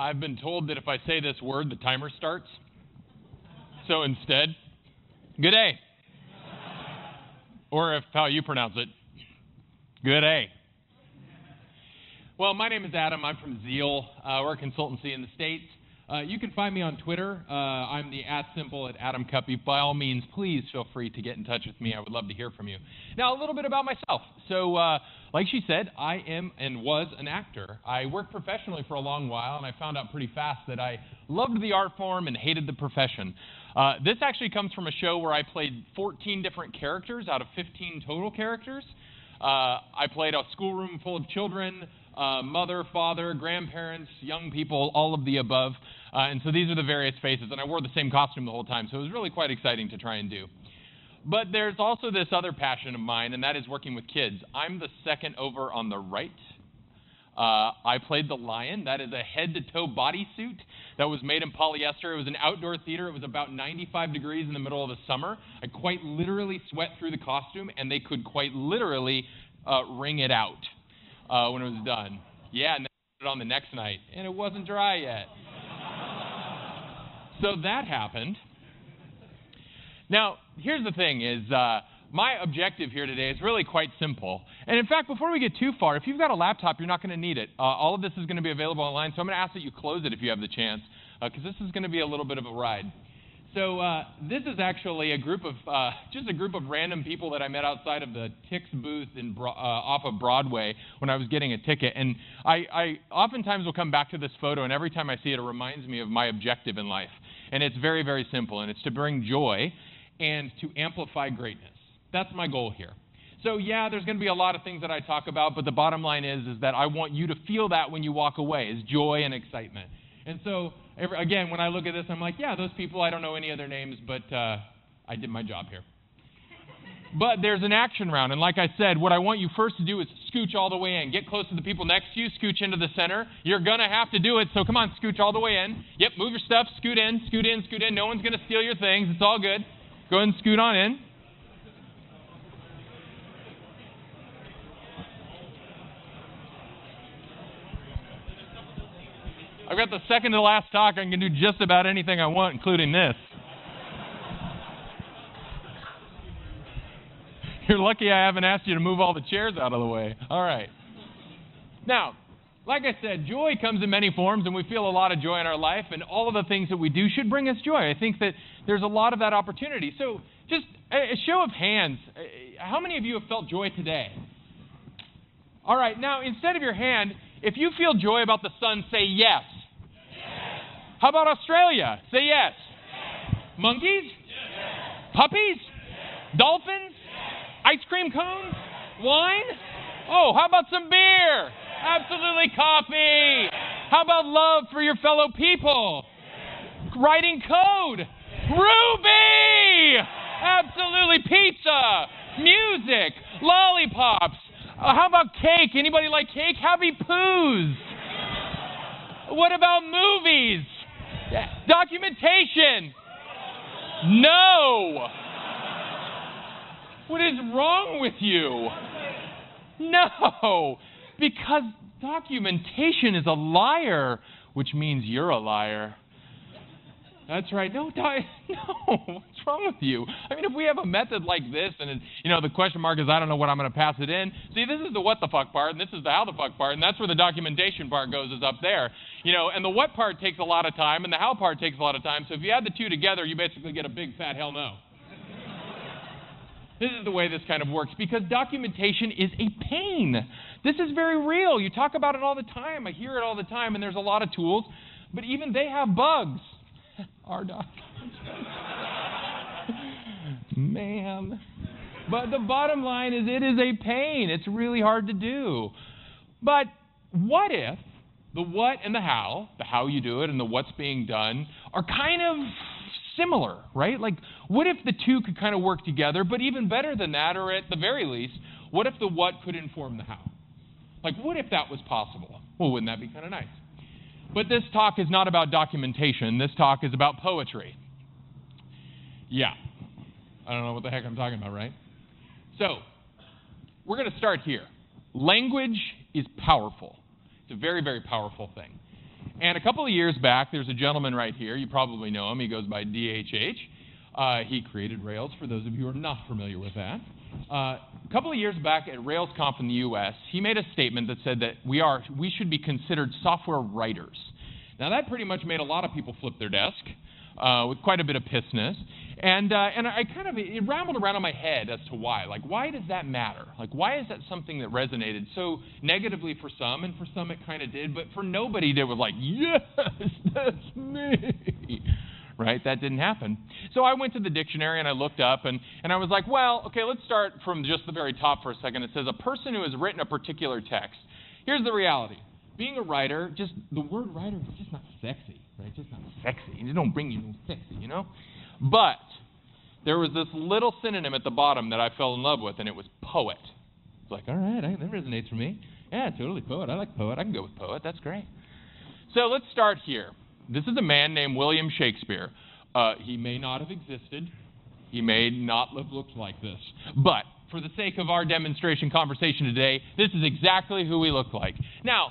I've been told that if I say this word, the timer starts. So instead, good day. Or if how you pronounce it, good day. Well, my name is Adam. I'm from Zeal. We're a consultancy in the States. You can find me on Twitter. I'm the @ at Adam Cuppy. By all means, please feel free to get in touch with me. I would love to hear from you. Now, a little bit about myself. So, like she said, I am and was an actor. I worked professionally for a long while, and I found out pretty fast that I loved the art form and hated the profession. This actually comes from a show where I played 14 different characters out of 15 total characters. I played a schoolroom full of children, mother, father, grandparents, young people, all of the above. And so these are the various faces, and I wore the same costume the whole time, so it was really quite exciting to try and do. But there's also this other passion of mine, and that is working with kids. I'm the second over on the right. I played the lion. That is a head-to-toe bodysuit that was made in polyester. It was an outdoor theater. It was about 95 degrees in the middle of the summer. I quite literally sweat through the costume, and they could quite literally wring it out when it was done. Yeah, and then I put it on the next night, and it wasn't dry yet. So that happened. Now, here's the thing is, my objective here today is really quite simple. And in fact, before we get too far, if you've got a laptop, you're not going to need it. All of this is going to be available online, so I'm going to ask that you close it if you have the chance, because this is going to be a little bit of a ride. So this is actually a group of, just a group of random people that I met outside of the Tix booth off of Broadway when I was getting a ticket. And I oftentimes will come back to this photo, and every time I see it, it reminds me of my objective in life. And it's very, very simple, and it's to bring joy and to amplify greatness. That's my goal here. So yeah, there's going to be a lot of things that I talk about, but the bottom line is that I want you to feel that when you walk away, is joy and excitement. And so, again, when I look at this, I'm like, yeah, those people, I don't know any other names, but I did my job here. But there's an action round, and like I said, what I want you first to do is scooch all the way in. Get close to the people next to you, scooch into the center. You're going to have to do it, so come on, scooch all the way in. Yep, move your stuff, scoot in, scoot in, scoot in. No one's going to steal your things. It's all good. Go ahead and scoot on in. I've got the second to last talk. I can do just about anything I want, including this. You're lucky I haven't asked you to move all the chairs out of the way. All right. Now, like I said, joy comes in many forms, and we feel a lot of joy in our life, and all of the things that we do should bring us joy. I think that there's a lot of that opportunity. So just a show of hands, how many of you have felt joy today? All right. Now, instead of your hand, if you feel joy about the sun, say yes. How about Australia? Say yes. Monkeys? Puppies? Dolphins? Ice cream cones? Wine? Oh, how about some beer? Absolutely coffee. How about love for your fellow people? Writing code? Ruby! Absolutely pizza, music, lollipops. How about cake? Anybody like cake? Happy Poos. What about movies? Documentation? No. What is wrong with you? No. Because documentation is a liar, which means you're a liar. That's right. No, what's wrong with you? I mean, if we have a method like this, and the question mark is, I don't know what I'm going to pass it in. See, this is the what the fuck part, and this is the how the fuck part, and that's where the documentation part goes, is up there. And the what part takes a lot of time, and the how part takes a lot of time. So if you add the two together, you basically get a big fat hell no. This is the way this kind of works, because documentation is a pain. This is very real. You talk about it all the time. I hear it all the time, and there's a lot of tools, but even they have bugs. Our doc. Man. But the bottom line is it is a pain. It's really hard to do. But what if the what and the how you do it and the what's being done, are kind of similar, right? Like, what if the two could kind of work together? But even better than that, or at the very least, what if the what could inform the how? Like, what if that was possible? Well, wouldn't that be kind of nice? But this talk is not about documentation. This talk is about poetry. Yeah. I don't know what the heck I'm talking about, right? So, we're going to start here. Language is powerful. It's a very, very powerful thing. And a couple of years back, there's a gentleman right here. You probably know him. He goes by DHH. He created Rails, for those of you who are not familiar with that. A couple of years back at RailsConf in the US, he made a statement that said that we should be considered software writers. Now, that pretty much made a lot of people flip their desk with quite a bit of pissness. And it rambled around in my head as to why. Like, why does that matter? Like, why is that something that resonated so negatively for some, and for some it kind of did, but for nobody that was like, yes, that's me. Right? That didn't happen. So I went to the dictionary and I looked up and I was like, well, okay, let's start from just the very top for a second. It says a person who has written a particular text. Here's the reality. Being a writer, just the word writer is just not sexy, right? Just not sexy. It don't bring you no sexy, you know? But there was this little synonym at the bottom that I fell in love with, and it was poet. It's like, all right, that resonates for me. Yeah, totally poet. I like poet. I can go with poet. That's great. So let's start here. This is a man named William Shakespeare. He may not have existed. He may not have looked like this. But for the sake of our demonstration conversation today, this is exactly who he looked like. Now,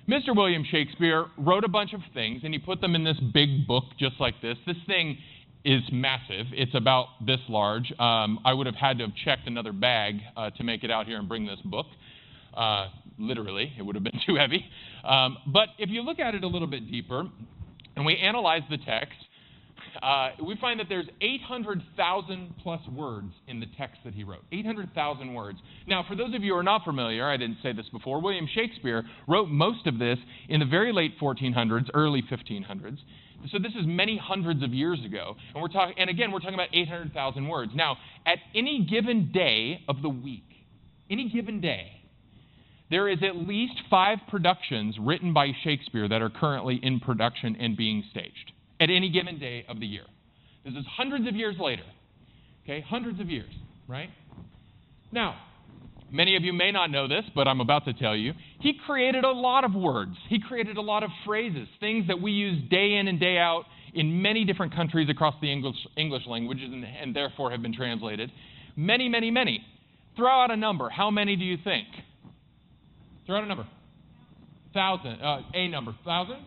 Mr. William Shakespeare wrote a bunch of things, and he put them in this big book just like this. This thing is massive. It's about this large. I would have had to have checked another bag to make it out here and bring this book. Literally, it would have been too heavy. But if you look at it a little bit deeper, and we analyze the text, we find that there's 800,000 plus words in the text that he wrote. 800,000 words. Now, for those of you who are not familiar, I didn't say this before, William Shakespeare wrote most of this in the very late 1400s, early 1500s. So this is many hundreds of years ago. And again, we're talking about 800,000 words. Now, at any given day of the week, any given day, there is at least 5 productions written by Shakespeare that are currently in production and being staged at any given day of the year. This is hundreds of years later. Okay, hundreds of years, right? Now, many of you may not know this, but I'm about to tell you. He created a lot of words. He created a lot of phrases, things that we use day in and day out in many different countries across the English languages and therefore have been translated. Many, many, many. Throw out a number. How many do you think? Throw out a number. 1,000. A number. 1,000?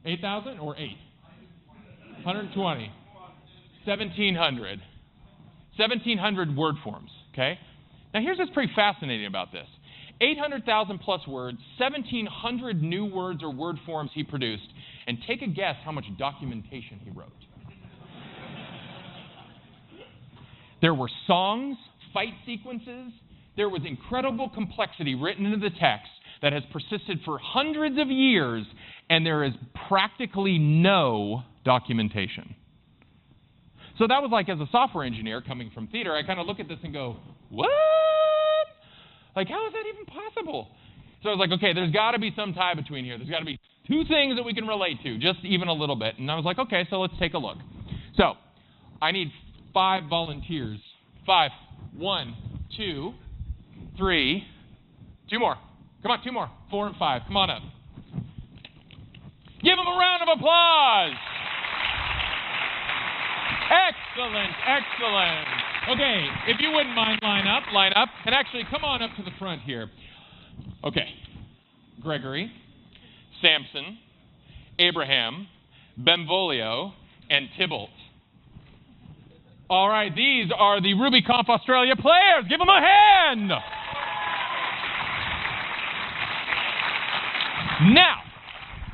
8,000 or 8? 120. 1,700. 1,700 word forms, okay? Now here's what's pretty fascinating about this. 800,000 plus words, 1,700 new words or word forms he produced, and take a guess how much documentation he wrote. There were songs, fight sequences. There was incredible complexity written into the text that has persisted for hundreds of years, and there is practically no documentation. So that was like, as a software engineer coming from theater, I kind of look at this and go, what? Like, how is that even possible? So I was like, okay, there's got to be some tie between here. There's got to be 2 things that we can relate to, just even a little bit. And I was like, okay, so let's take a look. So I need 5 volunteers. 5. 1, 2, 3. 2 more. Come on, 2 more. 4 and 5. Come on up. Give them a round of applause. Excellent, excellent. Okay, if you wouldn't mind, line up, and actually come on up to the front here. Okay, Gregory, Samson, Abraham, Benvolio, and Tybalt. All right, these are the RubyConf Australia players. Give them a hand. Now,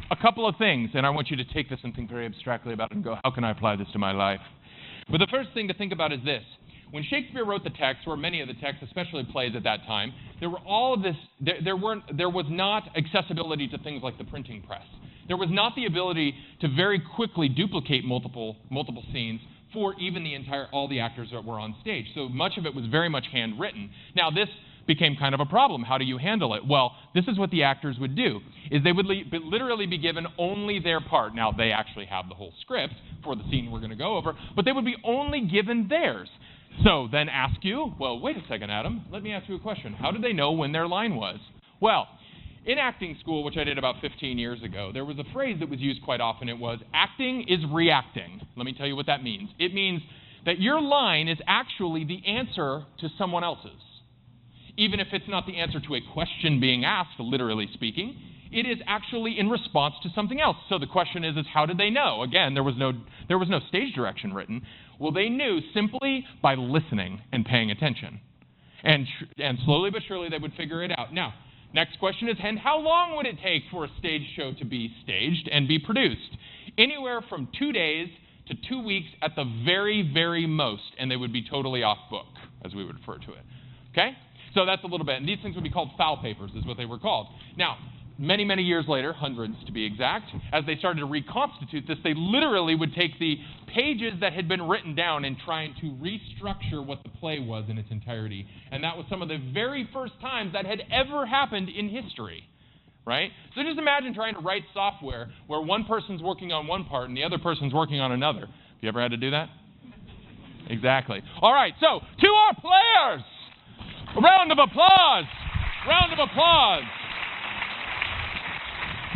a couple of things, and I want you to take this and think very abstractly about it and go, how can I apply this to my life? But the first thing to think about is this. When Shakespeare wrote the text, or many of the texts, especially plays at that time, there were all of this. There was not accessibility to things like the printing press. There was not the ability to very quickly duplicate multiple scenes for even all the actors that were on stage. So much of it was very much handwritten. Now this became kind of a problem. How do you handle it? Well, this is what the actors would do, is they would literally be given only their part. Now, they actually have the whole script for the scene we're going to go over, but they would be only given theirs. So then ask you, well, wait a second, Adam, let me ask you a question. How did they know when their line was? Well, in acting school, which I did about 15 years ago, there was a phrase that was used quite often. It was, acting is reacting. Let me tell you what that means. It means that your line is actually the answer to someone else's. Even if it's not the answer to a question being asked, literally speaking, it is actually in response to something else. So the question is how did they know? Again, there was no stage direction written. Well, they knew simply by listening and paying attention. And slowly but surely they would figure it out. Now, next question is, and how long would it take for a stage show to be staged and be produced? Anywhere from 2 days to 2 weeks at the very, very most, and they would be totally off book, as we would refer to it. Okay? So that's a little bit. And these things would be called foul papers, is what they were called. Now, many, many years later, hundreds to be exact, as they started to reconstitute this, they literally would take the pages that had been written down and trying to restructure what the play was in its entirety. And that was some of the very first times that had ever happened in history. Right? So just imagine trying to write software where one person's working on one part and the other person's working on another. Have you ever had to do that? Exactly. All right, so to our players, a round of applause. Round of applause.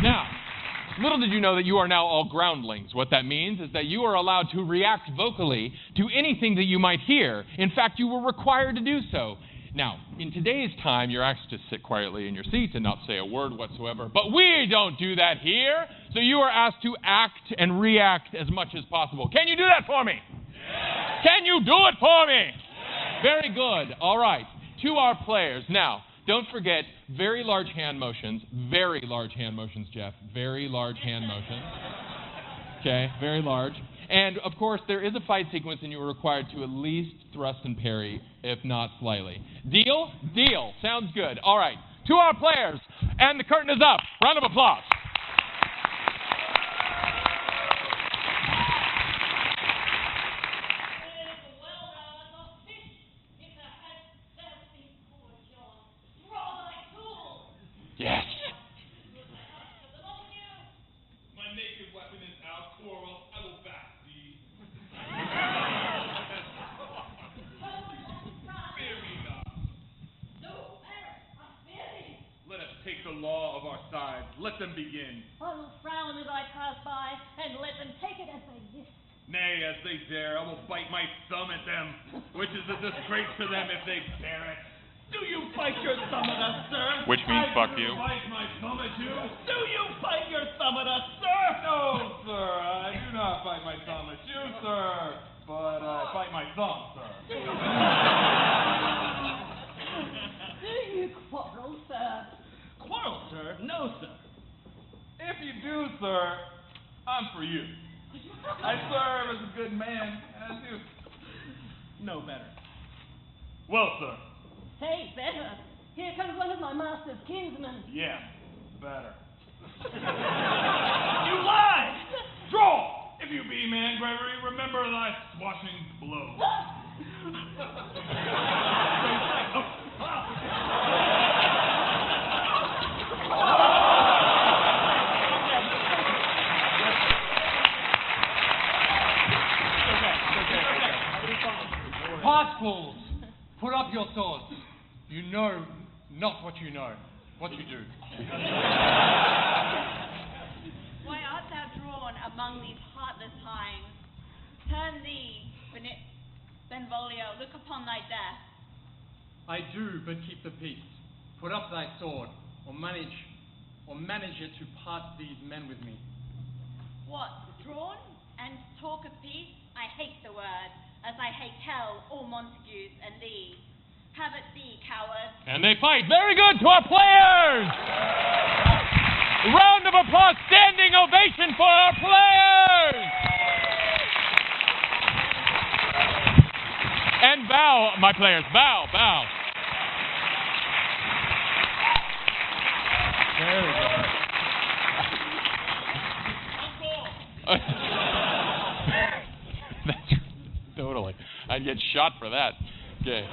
Now, little did you know that you are now all groundlings. What that means is that you are allowed to react vocally to anything that you might hear. In fact, you were required to do so. Now, in today's time, you're asked to sit quietly in your seats and not say a word whatsoever. But we don't do that here. So you are asked to act and react as much as possible. Can you do that for me? Yes. Can you do it for me? Yes. Very good. All right. To our players. Now, don't forget, very large hand motions. Very large hand motions, Jeff. Very large hand motions. Okay, very large. And, of course, there is a fight sequence, and you are required to at least thrust and parry, if not slightly. Deal? Deal. Sounds good. All right. To our players. And the curtain is up. Round of applause. Yes. My naked weapon is out, Coral. I will back thee. Fear me not. No, I fear thee. Let us take the law of our side. Let them begin. I will frown as I pass by, and let them take it as they list. Nay, as they dare, I will bite my thumb at them, which is a disgrace to them if they bear it. Do you bite your thumb at us, sir? Which means fuck you. Bite my thumb at you? Do you bite your thumb at us, sir? No, sir, I do not bite my thumb at you, sir, but I bite my thumb, sir. Do you quarrel, sir? Quarrel, sir? No, sir. If you do, sir, I'm for you. I serve as a good man, as you know better. Well, sir. Say, better. Here comes one of my master's kinsmen. Yeah, better. You lie! Draw! If you be man, Gregory, remember thy swashing blow. Pass, fools! Put up your swords. You know not what you know, what you do. Why art thou drawn among these heartless hinds? Turn thee, Benvolio, look upon thy death. I do but keep the peace. Put up thy sword, or manage it to part these men with me. What, drawn and talk of peace? I hate the word, as I hate hell, all Montagues, and thee. Have it be, coward. And they fight. Very good to our players! Round of applause, standing ovation for our players! And bow, my players, bow, bow. Very good. That's totally. I'd get shot for that. Okay.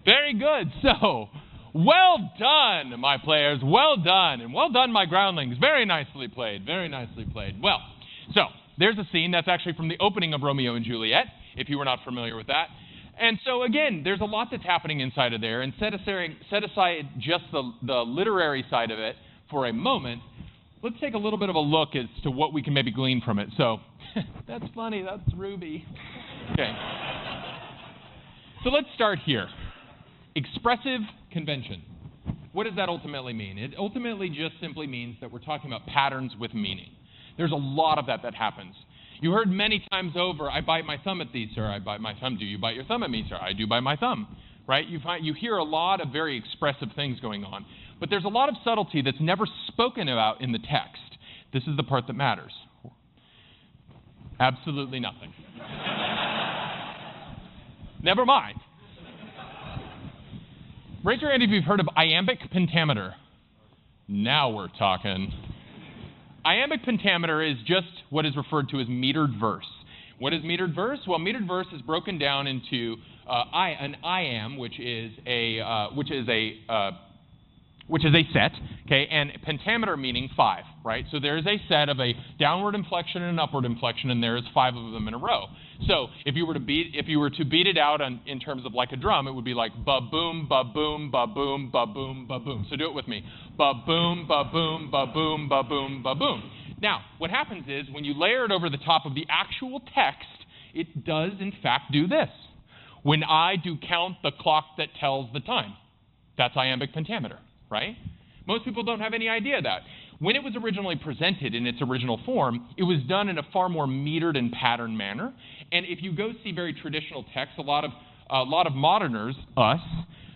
Very good. So, well done, my players. Well done. And well done, my groundlings. Very nicely played. Very nicely played. Well, so there's a scene that's actually from the opening of Romeo and Juliet, if you were not familiar with that. And so, again, there's a lot that's happening inside of there. And set aside just the literary side of it for a moment. Let's take a little bit of a look as to what we can maybe glean from it. So, that's funny. That's Ruby. Okay. So let's start here. Expressive convention. what does that ultimately mean? It ultimately just simply means that we're talking about patterns with meaning. There's a lot of that happens. You heard many times over, I bite my thumb at thee, sir, I bite my thumb. Do you bite your thumb at me, sir? I do bite my thumb, right? You hear a lot of very expressive things going on. But there's a lot of subtlety that's never spoken about in the text. This is the part that matters. Absolutely nothing. Never mind. Raise your hand if you've heard of iambic pentameter. Now we're talking. Iambic pentameter is just what is referred to as metered verse. What is metered verse? Well, metered verse is broken down into an iamb, which is a set, okay, and pentameter meaning 5, right? So there is a set of a downward inflection and an upward inflection, and there is 5 of them in a row. So if you were to beat it out in terms of like a drum, it would be like ba boom, ba boom, ba boom, ba boom, ba boom. So do it with me. Ba boom, ba boom, ba boom, ba boom, ba boom. Now, what happens is when you layer it over the top of the actual text, it does in fact do this. When I do count the clock that tells the time, that's iambic pentameter, right? Most people don't have any idea of that. When it was originally presented in its original form, it was done in a far more metered and patterned manner. And if you go see very traditional texts, a lot of moderners, us,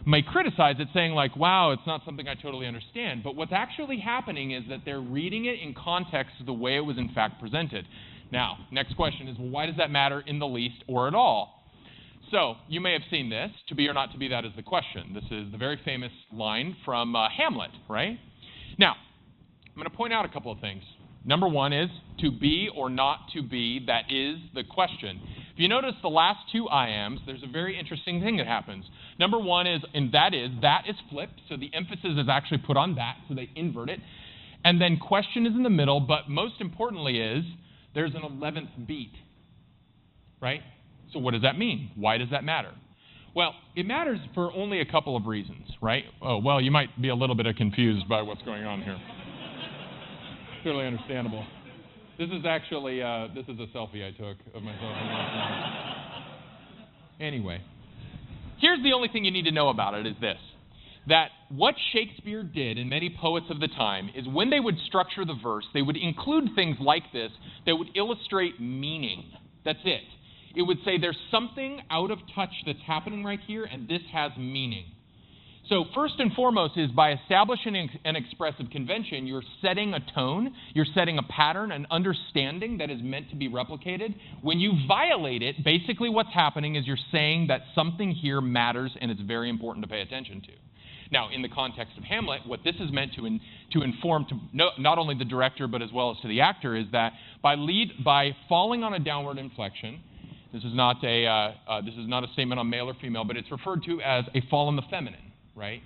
may criticize it saying like, wow, it's not something I totally understand. But what's actually happening is that they're reading it in context of the way it was in fact presented. Now, next question is, well, why does that matter in the least or at all? So, you may have seen this. To be or not to be, that is the question. This is the very famous line from Hamlet, right? Now, I'm going to point out a couple of things. Number one is, to be or not to be, that is the question. If you notice the last two iambs, there's a very interesting thing that happens. Number one is, and that is flipped, so the emphasis is actually put on that, so they invert it. And then question is in the middle, but most importantly is, there's an 11th beat, right? So what does that mean? Why does that matter? Well, it matters for only a couple of reasons, right? Oh, well, you might be a little bit confused by what's going on here. Totally understandable. This is actually, this is a selfie I took of myself. Anyway, here's the only thing you need to know about it is this, that what Shakespeare did and many poets of the time is when they would structure the verse, they would include things like this that would illustrate meaning. That's it. It would say there's something out of touch that's happening right here, and this has meaning. So first and foremost is by establishing an expressive convention, you're setting a tone, you're setting a pattern, an understanding that is meant to be replicated. When you violate it, basically what's happening is you're saying that something here matters and it's very important to pay attention to. Now, in the context of Hamlet, what this is meant to inform to not only the director but as well as to the actor is that by falling on a downward inflection, this is not a statement on male or female, but it's referred to as a fall in the feminine. Right?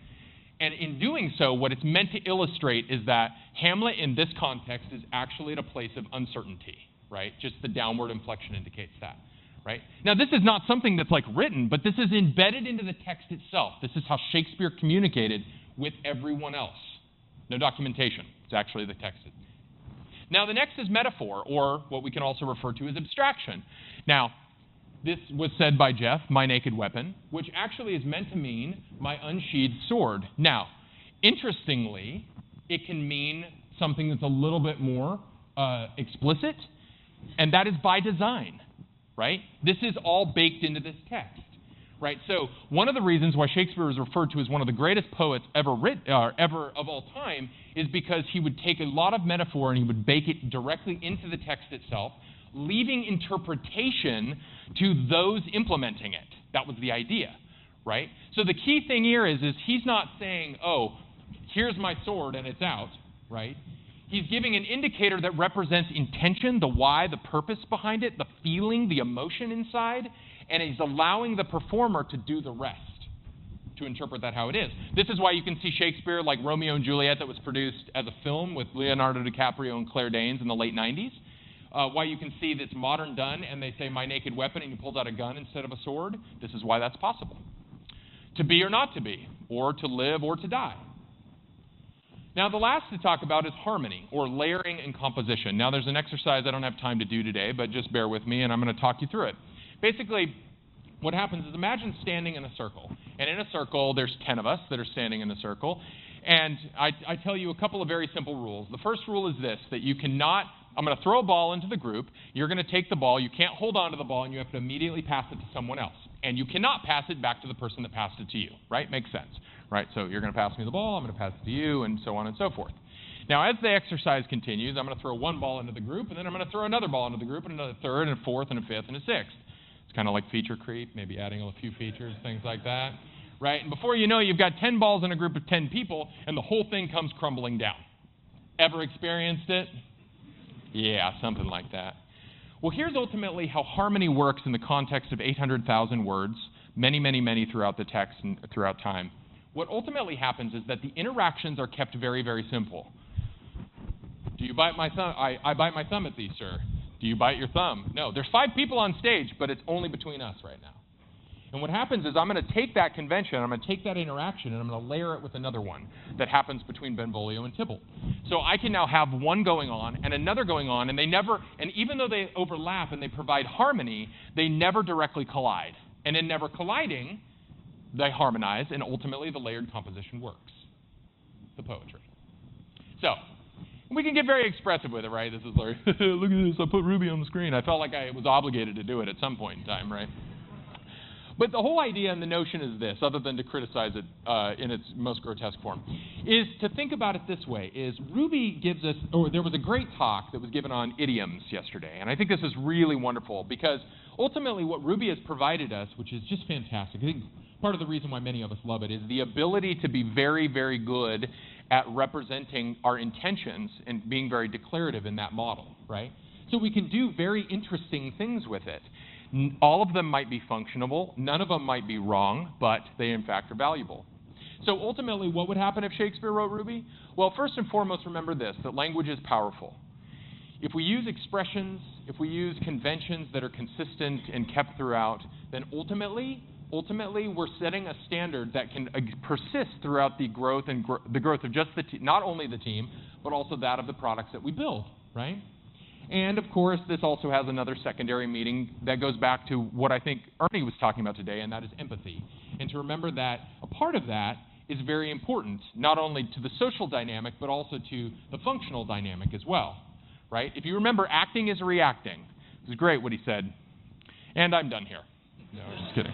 And in doing so, what it's meant to illustrate is that Hamlet in this context is actually at a place of uncertainty, right? Just the downward inflection indicates that, right? Now, this is not something that's like written, but this is embedded into the text itself. This is how Shakespeare communicated with everyone else. No documentation. It's actually the text. Now, the next is metaphor, or what we can also refer to as abstraction. Now, this was said by Jeff, my naked weapon, which actually is meant to mean my unsheathed sword. Now, interestingly, it can mean something that's a little bit more explicit, and that is by design, right? This is all baked into this text, right? So one of the reasons why Shakespeare is referred to as one of the greatest poets ever of all time is because he would take a lot of metaphor and he would bake it directly into the text itself, leaving interpretation to those implementing it. That was the idea, right? So the key thing here is he's not saying, oh, here's my sword and it's out, right? He's giving an indicator that represents intention, the why, the purpose behind it, the feeling, the emotion inside, and he's allowing the performer to do the rest, to interpret that how it is. This is why you can see Shakespeare like Romeo and Juliet that was produced as a film with Leonardo DiCaprio and Claire Danes in the late 90s. Why you can see this modern done and they say my naked weapon and he pulls out a gun instead of a sword. This is why that's possible. To be or not to be, or to live or to die. Now the last to talk about is harmony, or layering and composition. Now there's an exercise I don't have time to do today, but just bear with me and I'm going to talk you through it. Basically, what happens is imagine standing in a circle. And in a circle, there's 10 of us that are standing in a circle. And I tell you a couple of very simple rules. The first rule is this, that you cannot, I'm going to throw a ball into the group. You're going to take the ball. You can't hold on to the ball, and you have to immediately pass it to someone else. And you cannot pass it back to the person that passed it to you, right? Makes sense, right? So you're going to pass me the ball, I'm going to pass it to you, and so on and so forth. Now, as the exercise continues, I'm going to throw one ball into the group, and then I'm going to throw another ball into the group, and another third, and a fourth, and a fifth, and a sixth. It's kind of like feature creep, maybe adding a few features, things like that, right? And before you know, you've got 10 balls in a group of 10 people, and the whole thing comes crumbling down. Ever experienced it? Yeah, something like that. Well, here's ultimately how harmony works in the context of 800,000 words, many, many, many throughout the text and throughout time. What ultimately happens is that the interactions are kept very, very simple. Do you bite my thumb? I bite my thumb at thee, sir. Do you bite your thumb? No. There's 5 people on stage, but it's only between us right now. And what happens is I'm going to take that convention, I'm going to take that interaction, and I'm going to layer it with another one that happens between Benvolio and Tybalt. So I can now have one going on and another going on, and even though they overlap and they provide harmony, they never directly collide. And in never colliding, they harmonize, and ultimately the layered composition works. The poetry. So we can get very expressive with it, right? This is like, look at this, I put Ruby on the screen. I felt like I was obligated to do it at some point in time, right? But the whole idea and the notion is this, other than to criticize it in its most grotesque form, is to think about it this way, is Ruby gives us, or there was a great talk that was given on idioms yesterday, and I think this is really wonderful, because ultimately what Ruby has provided us, which is just fantastic, I think part of the reason why many of us love it, is the ability to be very, very good at representing our intentions and being very declarative in that model, right? So we can do very interesting things with it. All of them might be functionable, none of them might be wrong, but they in fact are valuable. So ultimately, what would happen if Shakespeare wrote Ruby? Well, first and foremost, remember this, that language is powerful. If we use expressions, if we use conventions that are consistent and kept throughout, then ultimately we're setting a standard that can persist throughout the growth of just not only the team, but also that of the products that we build, right? And, of course, this also has another secondary meaning that goes back to what I think Ernie was talking about today, and that is empathy. And to remember that a part of that is very important, not only to the social dynamic, but also to the functional dynamic as well, right? If you remember, acting is reacting. It was great what he said. And I'm done here. No, just kidding.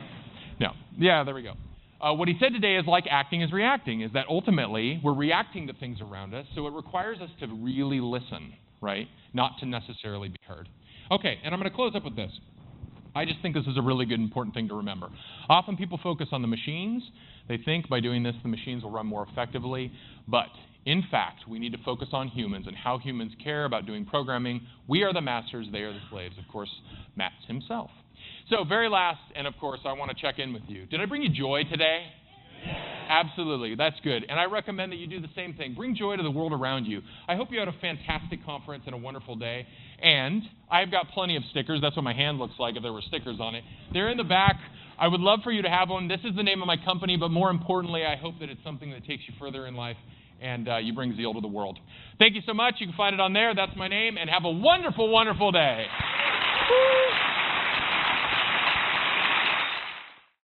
No. Yeah, there we go. What he said today is like acting is reacting, is that ultimately we're reacting to things around us, so it requires us to really listen, right? Not to necessarily be heard. Okay, and I'm going to close up with this. I just think this is a really good, important thing to remember. Often people focus on the machines. They think by doing this, the machines will run more effectively. But in fact, we need to focus on humans and how humans care about doing programming. We are the masters, they are the slaves. Of course, Matt's himself. So very last, and of course, I want to check in with you. Did I bring you joy today? Yes. Absolutely, that's good. And I recommend that you do the same thing. Bring joy to the world around you. I hope you had a fantastic conference and a wonderful day. And I've got plenty of stickers. That's what my hand looks like if there were stickers on it. They're in the back. I would love for you to have one. This is the name of my company, but more importantly, I hope that it's something that takes you further in life and you bring zeal to the world. Thank you so much. You can find it on there. That's my name. And have a wonderful, wonderful day. Woo!